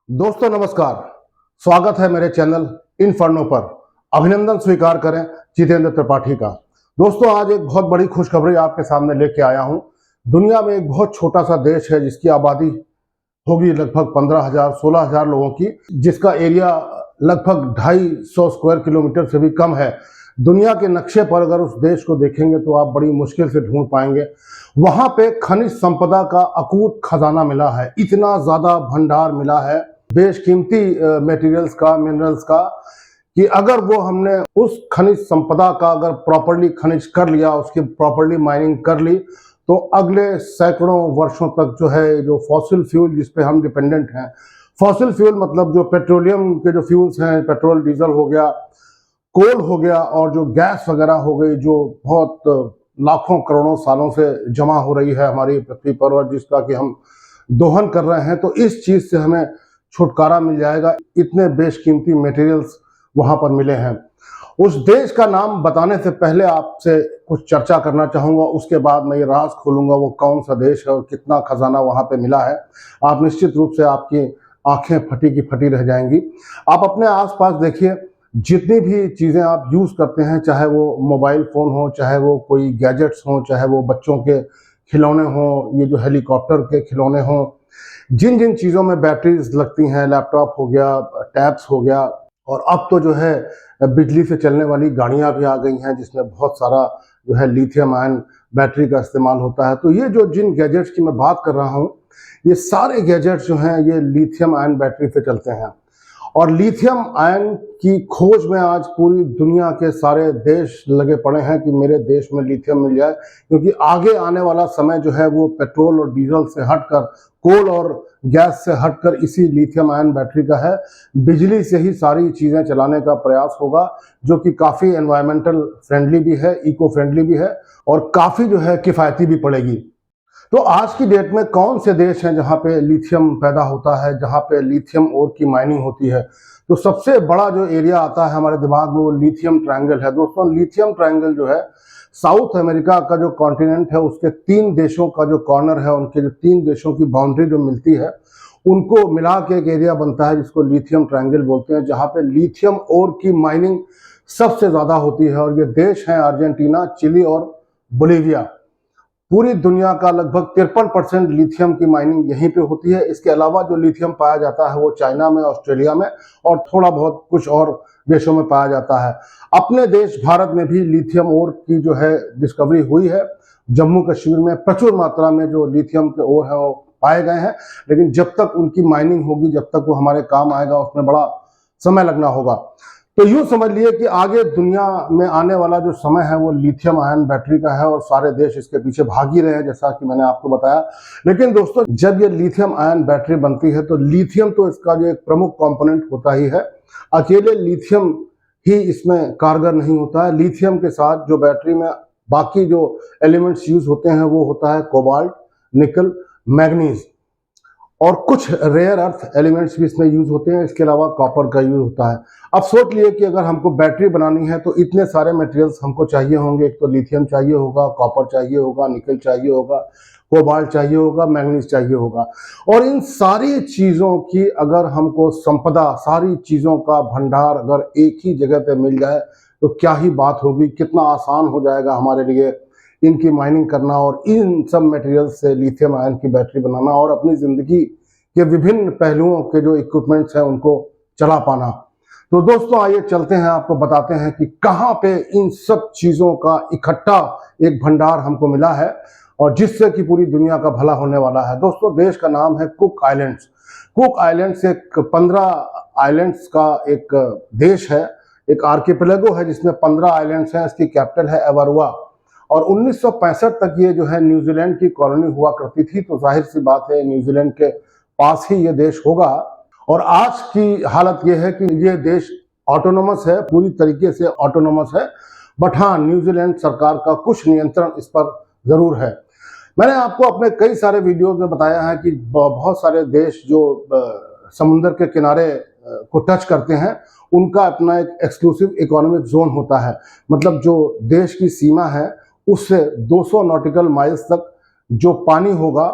दोस्तों नमस्कार। स्वागत है मेरे चैनल इन्फर्नो पर। अभिनंदन स्वीकार करें जितेंद्र त्रिपाठी का। दोस्तों आज एक बहुत बड़ी खुशखबरी आपके सामने लेके आया हूं। दुनिया में एक बहुत छोटा सा देश है जिसकी आबादी होगी लगभग 15,000-16,000 लोगों की, जिसका एरिया लगभग 250 स्क्वायर किलोमीटर से भी कम है। दुनिया के नक्शे पर अगर उस देश को देखेंगे तो आप बड़ी मुश्किल से ढूंढ पाएंगे। वहां पे खनिज संपदा का अकूत खजाना मिला है, इतना ज्यादा भंडार मिला है बेशकीमती मटेरियल्स का, मिनरल्स का, कि अगर वो हमने उस खनिज संपदा का अगर प्रॉपर्ली खनिज कर लिया, उसकी प्रॉपर्ली माइनिंग कर ली, तो अगले सैकड़ों वर्षों तक जो है जो फॉसिल फ्यूल जिस पे हम डिपेंडेंट हैं, फॉसिल फ्यूल मतलब जो पेट्रोलियम के जो फ्यूल्स हैं, पेट्रोल डीजल हो गया, कोल हो गया और जो गैस वगैरह हो गई, जो बहुत लाखों करोड़ों सालों से जमा हो रही है हमारी पृथ्वी पर और जिसका कि हम दोहन कर रहे हैं, तो इस चीज से हमें छुटकारा मिल जाएगा। इतने बेशकीमती मटेरियल्स वहां पर मिले हैं। उस देश का नाम बताने से पहले आपसे कुछ चर्चा करना चाहूंगा, उसके बाद मैं ये राज खोलूंगा वो कौन सा देश है और कितना खजाना वहां पे मिला है। आप निश्चित रूप से आपकी आंखें फटी की फटी रह जाएंगी। आप अपने आसपास देखिए, जितनी भी चीजें आप यूज करते हैं, चाहे वो मोबाइल फोन हो, चाहे वो कोई गैजेट्स हो, चाहे वो बच्चों के खिलौने हो, ये जो हेलीकॉप्टर के खिलौने हो, जिन जिन चीज़ों में बैटरीज लगती हैं, लैपटॉप हो गया, टैब्स हो गया, और अब तो जो है बिजली से चलने वाली गाड़ियां भी आ गई हैं जिसमें बहुत सारा जो है लिथियम आयन बैटरी का इस्तेमाल होता है। तो ये जो जिन गैजेट्स की मैं बात कर रहा हूँ, ये सारे गैजेट्स जो हैं ये लिथियम आयन बैटरी से चलते हैं। और लिथियम आयन की खोज में आज पूरी दुनिया के सारे देश लगे पड़े हैं कि मेरे देश में लिथियम मिल जाए, क्योंकि आगे आने वाला समय जो है वो पेट्रोल और डीजल से हटकर, कोल और गैस से हटकर इसी लिथियम आयन बैटरी का है। बिजली से ही सारी चीज़ें चलाने का प्रयास होगा, जो कि काफ़ी एनवायरमेंटल फ्रेंडली भी है, इको फ्रेंडली भी है और काफ़ी जो है किफ़ायती भी पड़ेगी। तो आज की डेट में कौन से देश हैं जहां पे लिथियम पैदा होता है, जहां पे लिथियम ओर की माइनिंग होती है? तो सबसे बड़ा जो एरिया आता है हमारे दिमाग में वो लिथियम ट्रायंगल है। दोस्तों लिथियम ट्रायंगल जो है साउथ अमेरिका का जो कॉन्टिनेंट है उसके 3 देशों का जो कॉर्नर है, उनके जो 3 देशों की बाउंड्री जो मिलती है उनको मिला के एक एरिया बनता है जिसको लिथियम ट्रायंगल बोलते हैं, जहां पे लिथियम ओर की माइनिंग सबसे ज्यादा होती है। और ये देश है अर्जेंटीना, चिली और बोलीविया। पूरी दुनिया का लगभग 53% लिथियम की माइनिंग यहीं पे होती है। इसके अलावा जो लिथियम पाया जाता है वो चाइना में, ऑस्ट्रेलिया में और थोड़ा बहुत कुछ और देशों में पाया जाता है। अपने देश भारत में भी लिथियम ओर की जो है डिस्कवरी हुई है। जम्मू कश्मीर में प्रचुर मात्रा में जो लिथियम के ओर है वो पाए गए हैं, लेकिन जब तक उनकी माइनिंग होगी, जब तक वो हमारे काम आएगा, उसमें बड़ा समय लगना होगा। तो यूं समझ लिए कि आगे दुनिया में आने वाला जो समय है वो लिथियम आयन बैटरी का है और सारे देश इसके पीछे भाग ही रहे हैं, जैसा कि मैंने आपको बताया। लेकिन दोस्तों जब ये लिथियम आयन बैटरी बनती है तो लिथियम तो इसका जो एक प्रमुख कंपोनेंट होता ही है। अकेले लिथियम ही इसमें कारगर नहीं होता है। लिथियम के साथ जो बैटरी में बाकी जो एलिमेंट्स यूज होते हैं वो होता है कोबाल्ट, निकल, मैग्नीज और कुछ रेयर अर्थ एलिमेंट्स भी इसमें यूज होते हैं। इसके अलावा कॉपर का यूज होता है। अब सोच लिए कि अगर हमको बैटरी बनानी है तो इतने सारे मटेरियल्स हमको चाहिए होंगे। एक तो लिथियम चाहिए होगा, कॉपर चाहिए होगा, निकल चाहिए होगा, कोबाल्ट चाहिए होगा, मैग्नीज चाहिए होगा। और इन सारी चीज़ों की अगर हमको संपदा, सारी चीज़ों का भंडार अगर एक ही जगह पे मिल जाए तो क्या ही बात होगी, कितना आसान हो जाएगा हमारे लिए इनकी माइनिंग करना और इन सब मटेरियल्स से लिथियम आयन की बैटरी बनाना और अपनी ज़िंदगी के विभिन्न पहलुओं के जो इक्विपमेंट्स हैं उनको चला पाना। तो दोस्तों आइए चलते हैं, आपको बताते हैं कि कहाँ पे इन सब चीज़ों का इकट्ठा एक भंडार हमको मिला है और जिससे कि पूरी दुनिया का भला होने वाला है। दोस्तों देश का नाम है कुक आइलैंड्स। कुक आइलैंड्स एक 15 आइलैंड्स का एक देश है, एक आर्किपेलागो है जिसमें 15 आइलैंड्स हैं। इसकी कैपिटल है एवरुआ और 1965 तक ये जो है न्यूजीलैंड की कॉलोनी हुआ करती थी। तो जाहिर सी बात है न्यूजीलैंड के पास ही ये देश होगा। और आज की हालत ये है कि ये देश ऑटोनोमस है, पूरी तरीके से ऑटोनोमस है, बट हाँ न्यूजीलैंड सरकार का कुछ नियंत्रण इस पर जरूर है। मैंने आपको अपने कई सारे वीडियोज में बताया है कि बहुत सारे देश जो समुद्र के किनारे को टच करते हैं उनका अपना एक एक्सक्लूसिव इकोनॉमिक जोन होता है। मतलब जो देश की सीमा है उससे 200 नॉटिकल माइल्स तक जो पानी होगा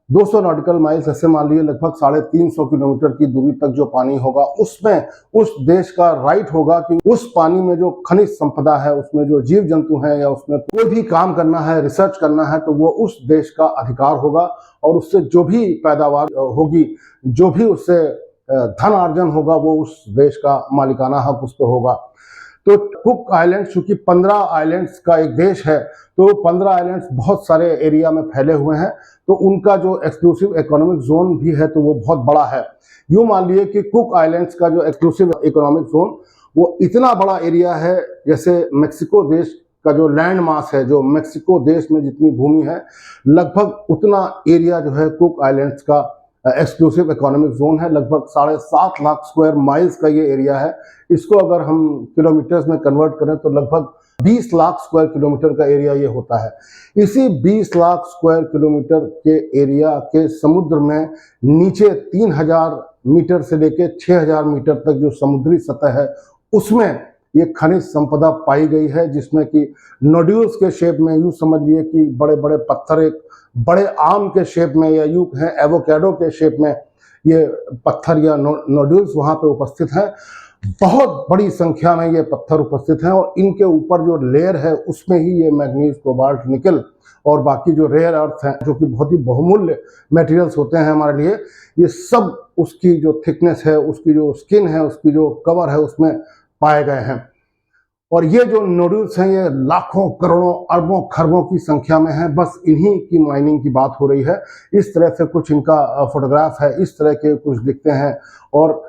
200 नॉटिकल माइल्स ऐसे मान लीजिए लगभग 350 किलोमीटर की दूरी तक जो पानी होगा उसमें उस देश का राइट होगा कि उस पानी में जो खनिज संपदा है, उसमें जो जीव जंतु हैं या उसमें कोई भी काम करना है, रिसर्च करना है, तो वो उस देश का अधिकार होगा और उससे जो भी पैदावार होगी, जो भी उससे धन अर्जन होगा, वो उस देश का मालिकाना हक उस पर होगा। तो कुक आइलैंड चूंकि 15 आइलैंड्स का एक देश है, तो 15 आइलैंड्स बहुत सारे एरिया में फैले हुए हैं, तो उनका जो एक्सक्लूसिव इकोनॉमिक जोन भी है तो वो बहुत बड़ा है। यूं मान लिए कि कुक आइलैंड्स का जो एक्सक्लूसिव इकोनॉमिक जोन वो इतना बड़ा एरिया है, जैसे मेक्सिको देश का जो लैंड मास है, जो मेक्सिको देश में जितनी भूमि है, लगभग उतना एरिया जो है कुक आइलैंड्स का एक्सक्लूसिव इकोनॉमिक जोन है। लगभग 7.5 लाख स्क्वायर माइल्स का ये एरिया है। इसको अगर हम किलोमीटर्स में कन्वर्ट करें तो लगभग 20 लाख स्क्वायर किलोमीटर का एरिया ये होता है। इसी 20 लाख स्क्वायर किलोमीटर के एरिया के समुद्र में नीचे 3000 मीटर से लेकर 6000 मीटर तक जो समुद्री सतह है, उसमें ये खनिज संपदा पाई गई है, जिसमें कि नोड्यूल्स के शेप में, यूं समझ लिए कि बड़े बड़े पत्थर एक बड़े आम के शेप में या यूं है एवोकेडो के शेप में ये पत्थर या नोड्यूल्स वहां पे उपस्थित हैं। बहुत बड़ी संख्या में ये पत्थर उपस्थित हैं और इनके ऊपर जो लेयर है उसमें ही ये मैग्नीज, कोबाल्ट, निकल और बाकी जो रेयर अर्थ हैं, जो कि बहुत ही बहुमूल्य मटेरियल्स होते हैं हमारे लिए, ये सब उसकी जो थिकनेस है, उसकी जो स्किन है, उसकी जो कवर है, उसमें पाए गए हैं। और ये जो नोड्यूल्स हैं ये लाखों, करोड़ों, अरबों, खरबों की संख्या में है। बस इन्हीं की माइनिंग की बात हो रही है। इस तरह से कुछ इनका फोटोग्राफ है, इस तरह के कुछ दिखते हैं और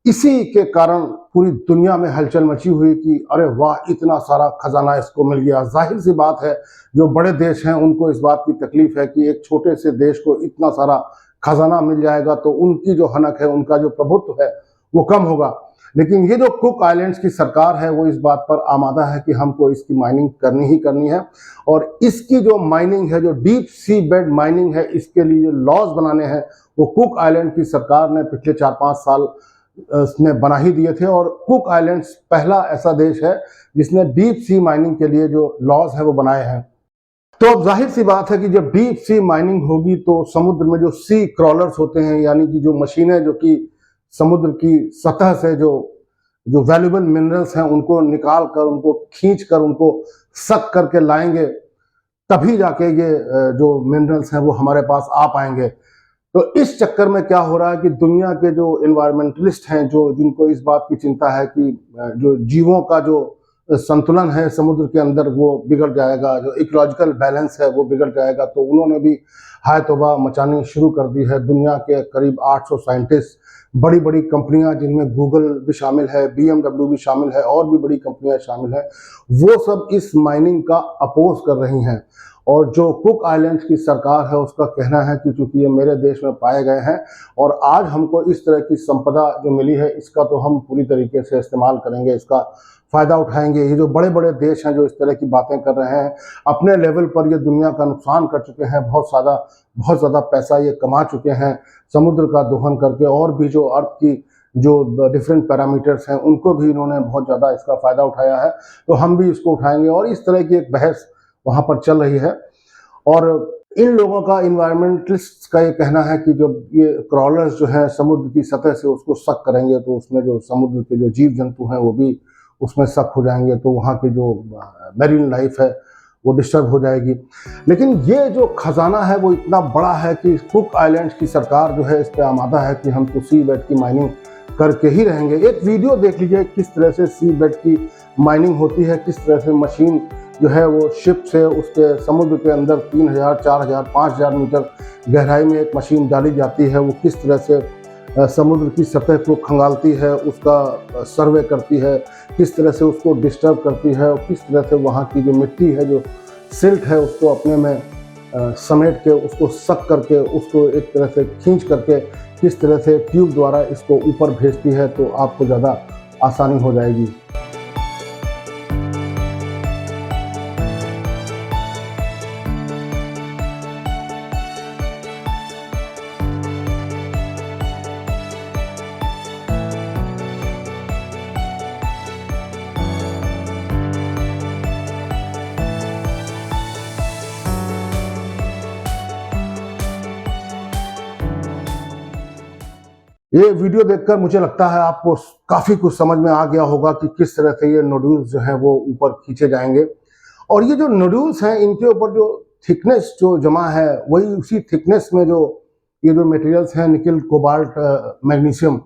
इसी के कारण पूरी दुनिया में हलचल मची हुई कि अरे वाह, इतना सारा खजाना इसको मिल गया। जाहिर सी बात है, जो बड़े देश हैं उनको इस बात की तकलीफ है कि एक छोटे से देश को इतना सारा खजाना मिल जाएगा तो उनकी जो हनक है, उनका जो प्रभुत्व है वो कम होगा। लेकिन ये जो कुक आइलैंड्स की सरकार है वो इस बात पर आमादा है कि हमको इसकी माइनिंग करनी ही करनी है और इसकी जो माइनिंग है, जो डीप सी बेड माइनिंग है, इसके लिए जो लॉज बनाने हैं वो कुक आइलैंड की सरकार ने पिछले 4-5 साल में बना ही दिए थे। और कुक आइलैंड्स पहला ऐसा देश है जिसने डीप सी माइनिंग के लिए जो लॉज है वो बनाए हैं। तो अब जाहिर सी बात है कि जब डीप सी माइनिंग होगी तो समुद्र में जो सी क्रॉलर्स होते हैं, यानी कि जो मशीनें जो कि समुद्र की सतह से जो वैल्यूएबल मिनरल्स हैं उनको निकाल कर, उनको खींच कर, उनको सक करके लाएंगे, तभी जाके ये जो मिनरल्स हैं वो हमारे पास आ पाएंगे। तो इस चक्कर में क्या हो रहा है कि दुनिया के जो एनवायरमेंटलिस्ट हैं, जो जिनको इस बात की चिंता है कि जो जीवों का जो संतुलन है समुद्र के अंदर वो बिगड़ जाएगा, जो इकोलॉजिकल बैलेंस है वो बिगड़ जाएगा, तो उन्होंने भी हाय तौबा मचानी शुरू कर दी है। दुनिया के करीब 800 साइंटिस्ट, बड़ी बड़ी कंपनियां जिनमें गूगल भी शामिल है, BMW भी शामिल है और भी बड़ी कंपनियां शामिल है, वो सब इस माइनिंग का अपोज कर रही हैं। और जो कुक आइलैंड्स की सरकार है उसका कहना है कि चूंकि ये मेरे देश में पाए गए हैं और आज हमको इस तरह की संपदा जो मिली है इसका तो हम पूरी तरीके से इस्तेमाल करेंगे, इसका फ़ायदा उठाएंगे। ये जो बड़े बड़े देश हैं जो इस तरह की बातें कर रहे हैं, अपने लेवल पर ये दुनिया का नुकसान कर चुके हैं, बहुत ज़्यादा पैसा ये कमा चुके हैं समुद्र का दोहन करके, और भी जो अर्थ की जो डिफरेंट पैरामीटर्स हैं उनको भी इन्होंने बहुत ज़्यादा इसका फ़ायदा उठाया है, तो हम भी इसको उठाएंगे। और इस तरह की एक बहस वहाँ पर चल रही है। और इन लोगों का, इन्वायरमेंटलिस्ट का ये कहना है कि जब ये क्रॉलर्स जो हैं समुद्र की सतह से उसको सक करेंगे तो उसमें जो समुद्र के जो जीव जंतु हैं वो भी उसमें सक हो जाएंगे, तो वहाँ की जो मैरीन लाइफ है वो डिस्टर्ब हो जाएगी। लेकिन ये जो खजाना है वो इतना बड़ा है कि कुक आइलैंड्स की सरकार जो है इस पर आमादा है कि हम तो सी बेड की माइनिंग करके ही रहेंगे। एक वीडियो देख लीजिए किस तरह से सी बेड की माइनिंग होती है, किस तरह से मशीन जो है वो शिप से उसके समुद्र के अंदर 3000, 4000, 5000 मीटर गहराई में एक मशीन डाली जाती है, वो किस तरह से समुद्र की सतह को खंगालती है, उसका सर्वे करती है, किस तरह से उसको डिस्टर्ब करती है और किस तरह से वहाँ की जो मिट्टी है, जो सिल्ट है, उसको अपने में समेट के, उसको सक करके, उसको एक तरह से खींच करके किस तरह से ट्यूब द्वारा इसको ऊपर भेजती है, तो आपको ज़्यादा आसानी हो जाएगी। ये वीडियो देखकर मुझे लगता है आपको काफी कुछ समझ में आ गया होगा कि किस तरह से ये नोड्यूल्स जो हैं वो ऊपर खींचे जाएंगे। और ये जो नोड्यूल्स हैं इनके ऊपर जो थिकनेस जो जमा है वही उसी थिकनेस में जो ये जो मटेरियल्स हैं निकल कोबाल्ट मैग्नीशियम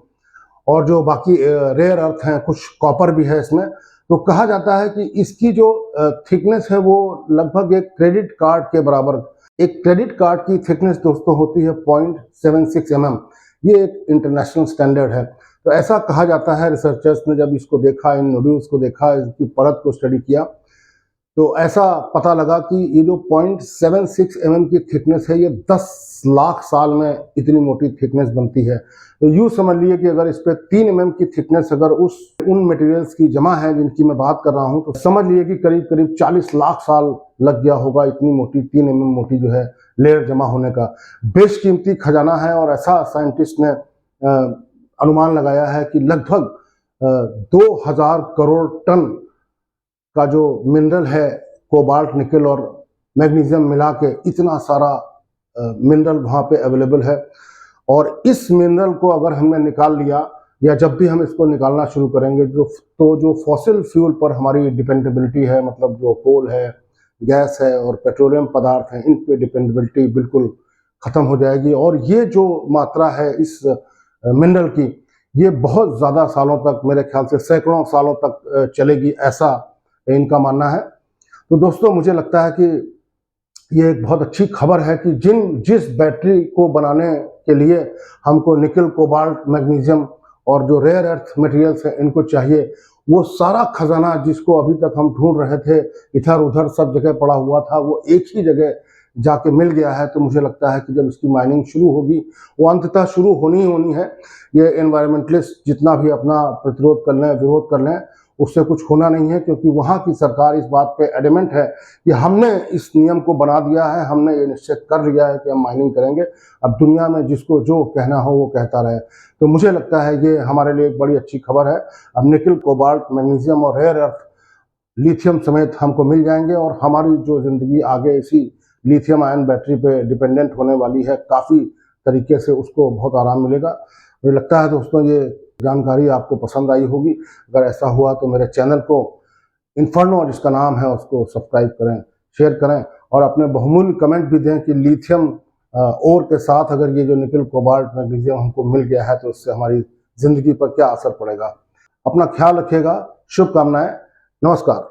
और जो बाकी रेयर अर्थ हैं, कुछ कॉपर भी है इसमें, तो कहा जाता है कि इसकी जो थिकनेस है वो लगभग एक क्रेडिट कार्ड के बराबर। एक क्रेडिट कार्ड की थिकनेस दोस्तों होती है 0.76 mm। ये एक इंटरनेशनल स्टैंडर्ड है। तो ऐसा कहा जाता है, रिसर्चर्स ने जब इसको देखा, इन नोड्यूल्स को देखा, इसकी परत को स्टडी किया, तो ऐसा पता लगा कि ये जो 0.76 mm की थिकनेस है ये 10 लाख साल में इतनी मोटी थिकनेस बनती है। तो यूँ समझ लिए कि अगर इस पे 3 mm की थिकनेस अगर उन मटेरियल्स की जमा है जिनकी मैं बात कर रहा हूँ, तो समझ लिए कि करीब करीब 40 लाख साल लग गया होगा इतनी मोटी 3 mm मोटी जो है लेयर जमा होने का। बेशकीमती खजाना है और ऐसा साइंटिस्ट ने अनुमान लगाया है कि लगभग 2000 करोड़ टन का जो मिनरल है, कोबाल्ट, निकल और मैग्नीशियम मिला के इतना सारा मिनरल वहाँ पे अवेलेबल है। और इस मिनरल को अगर हमने निकाल लिया या जब भी हम इसको निकालना शुरू करेंगे तो जो फॉसिल फ्यूल पर हमारी डिपेंडेबिलिटी है, मतलब जो कोल है, गैस है और पेट्रोलियम पदार्थ हैं, इन पे डिपेंडेबिलिटी बिल्कुल ख़त्म हो जाएगी। और ये जो मात्रा है इस मिनरल की, ये बहुत ज़्यादा सालों तक, मेरे ख्याल से सैकड़ों सालों तक चलेगी, ऐसा इनका मानना है। तो दोस्तों मुझे लगता है कि ये एक बहुत अच्छी खबर है कि जिस बैटरी को बनाने के लिए हमको निकल, कोबाल्ट, मैग्नीशियम और जो रेयर अर्थ मटेरियल्स हैं इनको चाहिए, वो सारा खजाना जिसको अभी तक हम ढूंढ रहे थे, इधर उधर सब जगह पड़ा हुआ था, वो एक ही जगह जाके मिल गया है। तो मुझे लगता है कि जब इसकी माइनिंग शुरू होगी, वो अंततः शुरू होनी है। ये एनवायरमेंटलिस्ट जितना भी अपना प्रतिरोध कर लें, विरोध कर लें, उससे कुछ होना नहीं है, क्योंकि वहाँ की सरकार इस बात पे एडमेंट है कि हमने इस नियम को बना दिया है, हमने ये निश्चित कर लिया है कि हम माइनिंग करेंगे। अब दुनिया में जिसको जो कहना हो वो कहता रहे। तो मुझे लगता है ये हमारे लिए एक बड़ी अच्छी खबर है। अब निकल, कोबाल्ट, मैग्नीशियम और रेयर अर्थ, लिथियम समेत हमको मिल जाएंगे और हमारी जो ज़िंदगी आगे इसी लिथियम आयन बैटरी पे डिपेंडेंट होने वाली है, काफ़ी तरीके से उसको बहुत आराम मिलेगा। मुझे लगता है दोस्तों ये जानकारी आपको पसंद आई होगी। अगर ऐसा हुआ तो मेरे चैनल को इन्फर्नो जिसका नाम है उसको सब्सक्राइब करें, शेयर करें और अपने बहुमूल्य कमेंट भी दें कि लिथियम ओर के साथ अगर ये जो निकल, कोबाल्ट, मैग्नीशियम हमको मिल गया है तो उससे हमारी ज़िंदगी पर क्या असर पड़ेगा। अपना ख्याल रखिएगा। शुभकामनाएं। नमस्कार।